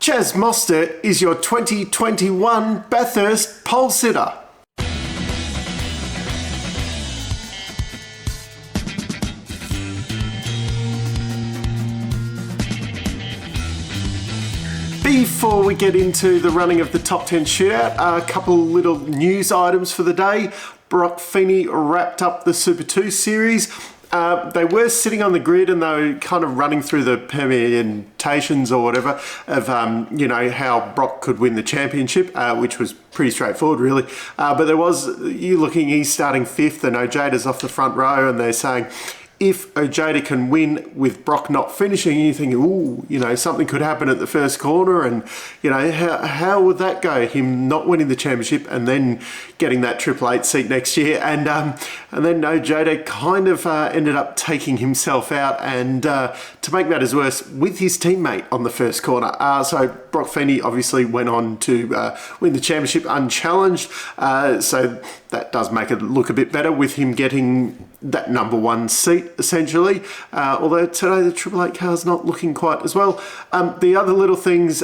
Chaz Mostert is your 2021 Bathurst pole sitter. Before we get into the running of the top 10 shootout, a couple little news items for the day. Broc Feeney wrapped up the Super 2 series. They were sitting on the grid and they were kind of running through the permutations or whatever of, how Broc could win the championship, which was pretty straightforward, really. But he's starting fifth and Ojada's off the front row, and they're saying, if Ojeda can win with Broc not finishing, you think, something could happen at the first corner, and how would that go? Him not winning the championship and then getting that Triple Eight seat next year, and then Ojeda kind of ended up taking himself out, and to make matters worse, with his teammate on the first corner. So Broc Feeney obviously went on to win the championship unchallenged. So that does make it look a bit better with him getting that number one seat, essentially. Although today the Triple Eight car's not looking quite as well. The other little things,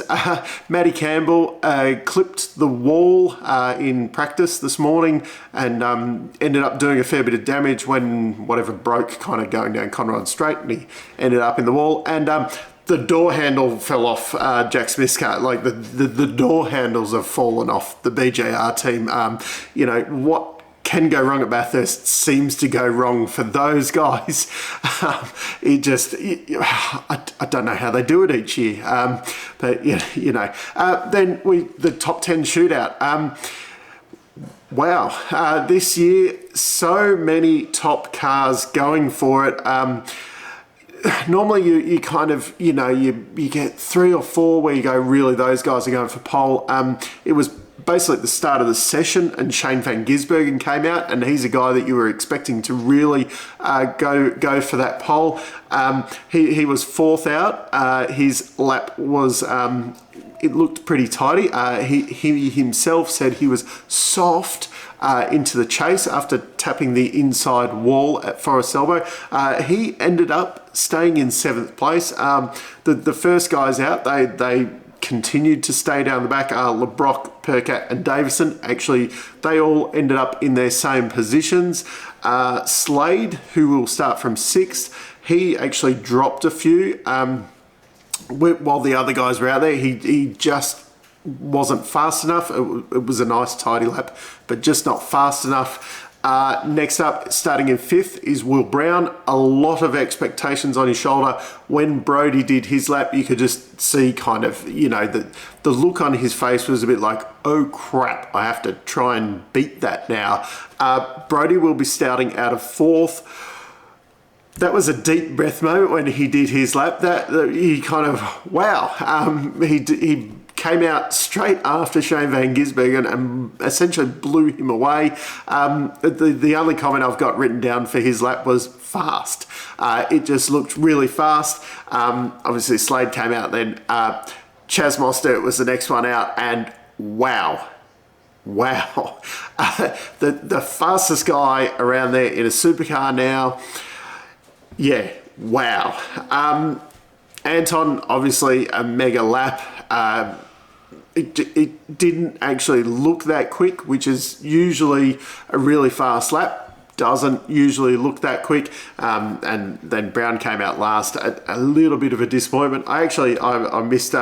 Matty Campbell clipped the wall in practice this morning and ended up doing a fair bit of damage when whatever broke kind of going down Conrod Straight, and he ended up in the wall. And the door handle fell off Jack Smith's car. Like the door handles have fallen off the BJR team. What can go wrong at Bathurst seems to go wrong for those guys. I don't know how they do it each year. But then the top 10 shootout. Wow, this year so many top cars going for it. Normally you kind of, you get 3 or 4 where you go, really, those guys are going for pole. It was basically at the start of the session and Shane van Gisbergen came out, and he's a guy that you were expecting to really go for that pole. He was 4th out. His lap was... it looked pretty tidy. He himself said he was soft into the chase after tapping the inside wall at Forest Elbow. He ended up staying in 7th place. The first guys out, they continued to stay down the back. LeBrock, Percat and Davison, actually, they all ended up in their same positions. Slade, who will start from 6th, he actually dropped a few. While the other guys were out there, he just wasn't fast enough. It was a nice tidy lap, but just not fast enough. Next up, starting in 5th, is Will Brown. A lot of expectations on his shoulder. When Brodie did his lap, you could just see kind of, the look on his face was a bit like, oh crap, I have to try and beat that now. Brodie will be starting out of 4th. That was a deep breath moment when he did his lap. That he kind of, wow. He came out straight after Shane van Gisbergen and essentially blew him away. The only comment I've got written down for his lap was fast. It just looked really fast. Obviously Slade came out then. Chaz Mostert was the next one out, and wow. The fastest guy around there in a supercar now. Yeah, wow. Anton, obviously a mega lap. It didn't actually look that quick, which is usually a really fast lap. Doesn't usually look that quick. And then Brown came out last. A little bit of a disappointment. I missed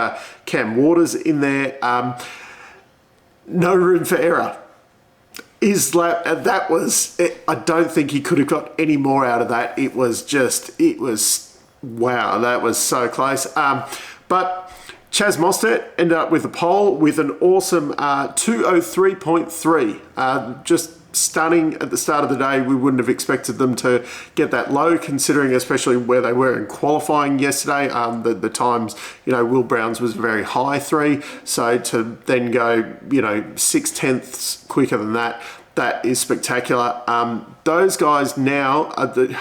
Cam Waters in there. No room for error. His lap, I don't think he could have got any more out of that. It was wow, that was so close. But Chaz Mostert ended up with a pole with an awesome 2:03.3. Just stunning at the start of the day. We wouldn't have expected them to get that low, considering especially where they were in qualifying yesterday. The times, Will Brown's was very high 3. So to then go, 6/10 quicker than that is spectacular. Those guys now at the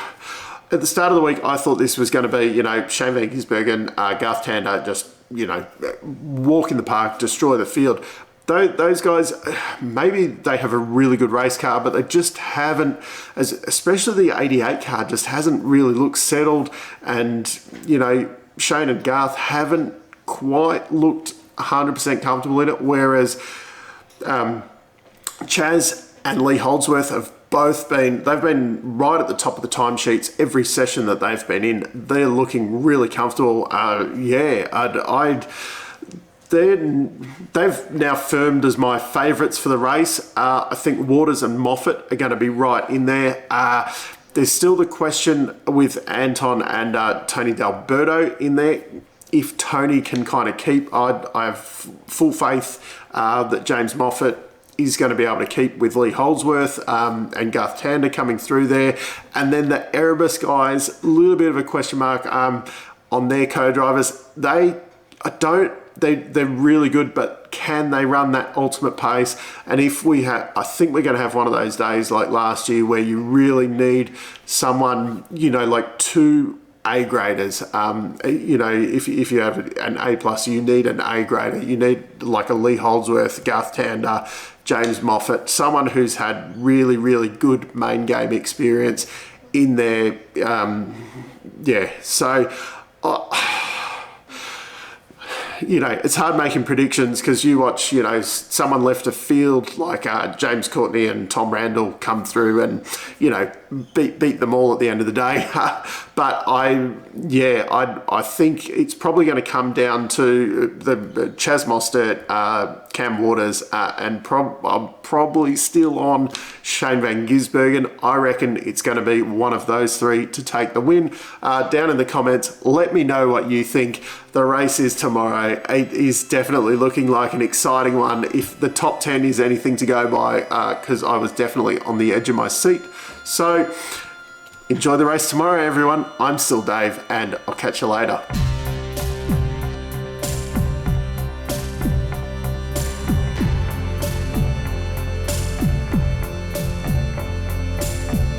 start of the week, I thought this was going to be, Shane van Gisbergen, Garth Tander, just, walk in the park, destroy the field. Those guys, maybe they have a really good race car, but they just haven't, especially the 88 car, just hasn't really looked settled. And, Shane and Garth haven't quite looked 100% comfortable in it, whereas Chaz and Lee Holdsworth have both they've been right at the top of the timesheets every session that they've been in. They're looking really comfortable. They've now firmed as my favourites for the race. I think Waters and Moffat are going to be right in there. There's still the question with Anton and Tony D'Alberto in there. If Tony can kind of keep, I have full faith that James Moffat is going to be able to keep with Lee Holdsworth and Garth Tander coming through there. And then the Erebus guys, a little bit of a question mark on their co-drivers. They're really good, but can they run that ultimate pace? And if we have, I think we're going to have one of those days like last year where you really need someone, like two A-graders. If you have an A+, you need an A-grader. You need like a Lee Holdsworth, Garth Tander, James Moffat, someone who's had really, really good main game experience in there. It's hard making predictions because you watch, someone left a field like James Courtney and Tom Randall come through and, beat them all at the end of the day. But I think it's probably going to come down to the Chaz Mostert, Cam Waters, and I'm probably still on Shane Van Gisbergen. I reckon it's going to be one of those three to take the win. Down in the comments, let me know what you think. The race is tomorrow. It is definitely looking like an exciting one. If the top 10 is anything to go by, because I was definitely on the edge of my seat. So enjoy the race tomorrow, everyone. I'm still Dave, and I'll catch you later.